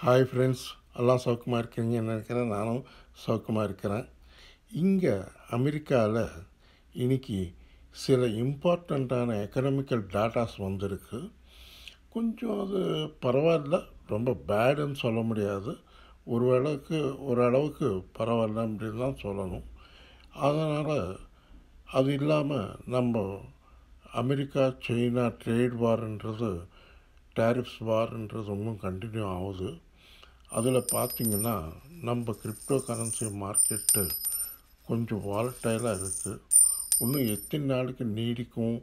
Hi friends, எல்லாம் சௌக்கியமாக இருக்கிறீங்கன்னு நினைக்கிறேன். நானும் சௌக்கியமாக இருக்கிறேன். இங்கே அமெரிக்காவில் இன்றைக்கி சில இம்பார்ட்டண்ட்டான எக்கனாமிக்கல் டேட்டாஸ் வந்திருக்கு. கொஞ்சம் அது பரவாயில்ல, ரொம்ப பேடுன்னு சொல்ல முடியாது. ஓரளவுக்கு பரவாயில்ல அப்படின்னு தான் சொல்லணும். அதனால் அது இல்லாமல் நம்ம அமெரிக்கா சைனா ட்ரேட் வார்ன்றது, டேரிஃப்ஸ் வார்ன்றது இன்னும் கண்டினியூ ஆகுது. அதில் பார்த்திங்கன்னா நம்ம கிரிப்டோ கரன்சி மார்க்கெட்டு கொஞ்சம் வாலட்டைலாக இருக்குது. இன்னும் எத்தனை நாளைக்கு நீடிக்கும்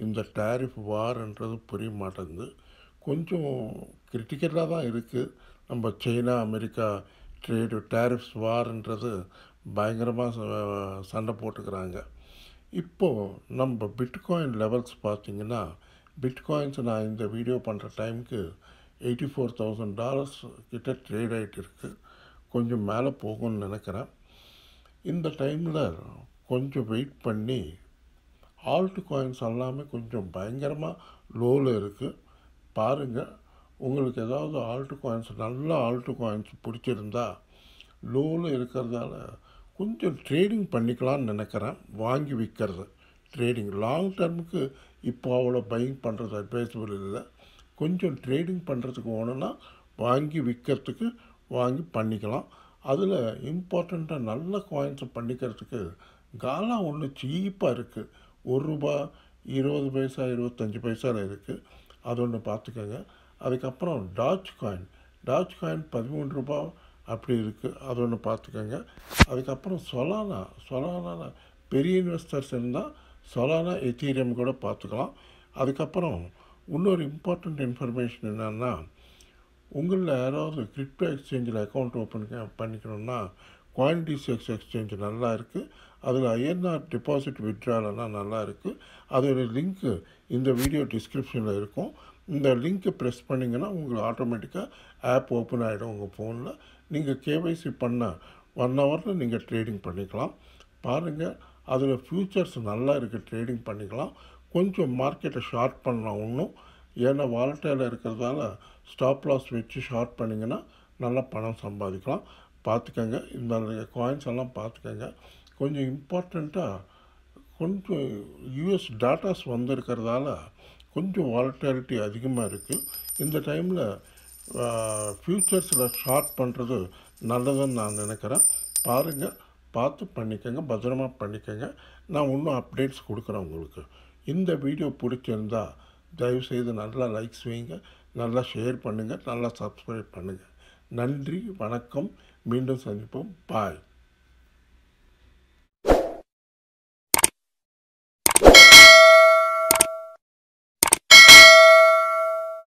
இந்த டேரிஃப் வார்ன்றது புரிய மாட்டேங்குது. கொஞ்சம் கிரிட்டிக்கலாக தான் இருக்குது. நம்ம சைனா அமெரிக்கா டேரிஃப்ஸ் வார்ன்றது பயங்கரமாக சண்டை போட்டுக்கிறாங்க. இப்போது நம்ம பிட்காயின் லெவல்ஸ் பார்த்திங்கன்னா, பிட்காயின்ஸ் நான் இந்த வீடியோ பண்ணுற டைமுக்கு $84,000 கிட்ட ட்ரேட் ஆகிட்டு இருக்குது. கொஞ்சம் மேலே போகும்னு நினைக்கிறேன். இந்த டைமில் கொஞ்சம் வெயிட் பண்ணி ஆல்ட் காயின்ஸ் எல்லாமே கொஞ்சம் பயங்கரமாக லோவில் இருக்குது. பாருங்கள், உங்களுக்கு ஏதாவது நல்ல ஆல்ட் காயின்ஸ் பிடிச்சிருந்தா லோவில் இருக்கிறதால கொஞ்சம் ட்ரேடிங் பண்ணிக்கலான்னு நினைக்கிறேன். வாங்கி விற்கிறது ட்ரேடிங் லாங் டர்முக்கு இப்போ அவ்வளோ பையிங் பண்ணுறது அட்வைசபிள் இல்லை. கொஞ்சம் ட்ரேடிங் பண்ணுறதுக்கு வேணும்னா வாங்கி விற்கிறதுக்கு பண்ணிக்கலாம். அதில் இம்பார்ட்டண்ட்டாக நல்ல காயின்ஸை பண்ணிக்கிறதுக்கு காலா ஒன்று சீப்பாக இருக்குது. ₹1 20 பைசா 25 பைசாவில் இருக்குது. அது ஒன்று பார்த்துக்கோங்க. அதுக்கப்புறம் டாஜ் காயின் $13 அப்படி இருக்குது. அது ஒன்று பார்த்துக்கோங்க. அதுக்கப்புறம் சொலானா பெரிய இன்வெஸ்டர்ஸ் இருந்தால் சொலானா எத்தீரியம் கூட பார்த்துக்கலாம். அதுக்கப்புறம் இன்னொரு இம்பார்ட்டண்ட் இன்ஃபர்மேஷன் என்னென்னா, உங்களில் யாராவது கிரிப்டோ எக்ஸ்சேஞ்சில் அக்கௌண்ட் ஓப்பன் பண்ணிக்கணுன்னா CoinDCX எக்ஸ்சேஞ்ச் நல்லா இருக்குது. அதில் INR டெபாசிட் வித்ட்ராலெல்லாம் நல்லா இருக்குது. அதோடய லிங்க்கு இந்த வீடியோ டிஸ்கிரிப்ஷனில் இருக்கும். இந்த லிங்க்கை ப்ரெஸ் பண்ணிங்கன்னா உங்களுக்கு ஆட்டோமேட்டிக்காக ஆப் ஓப்பன் ஆகிடும் உங்கள் ஃபோனில். நீங்கள் KYC பண்ண 1 ஹவரில் நீங்கள் ட்ரேடிங் பண்ணிக்கலாம். பாருங்கள், அதில் ஃப்யூச்சர்ஸ் நல்லா இருக்குது, ட்ரேடிங் பண்ணிக்கலாம். கொஞ்சம் மார்க்கெட்டை ஷார்ட் பண்ணலாம் இன்னும். ஏன்னா வாலட்டைலில் இருக்கிறதால ஸ்டாப் லாஸ் வச்சு ஷார்ட் பண்ணிங்கன்னா நல்லா பணம் சம்பாதிக்கலாம். பார்த்துக்கங்க, இந்த காயின்ஸ் எல்லாம் பார்த்துக்கங்க. கொஞ்சம் இம்பார்ட்டண்ட்டாக கொஞ்சம் US டாட்டாஸ் வந்திருக்கிறதால கொஞ்சம் வாலட்டாலிட்டி அதிகமாக இருக்குது. இந்த டைமில் ஃப்யூச்சர்ஸில் ஷார்ட் பண்ணுறது நல்லதுன்னு நான் நினைக்கிறேன். பாருங்கள், பார்த்து பண்ணிக்கோங்க, பத்திரமா பண்ணிக்கோங்க. நான் இன்னும் அப்டேட்ஸ் கொடுக்குறேன் உங்களுக்கு. இந்த வீடியோ பிடிச்சிருந்தால் தயவுசெய்து நல்லா லைக்ஸ் வைங்க, நல்லா ஷேர் பண்ணுங்கள், நல்லா சப்ஸ்கிரைப் பண்ணுங்கள். நன்றி, வணக்கம். மீண்டும் சந்திப்போம். பாய்.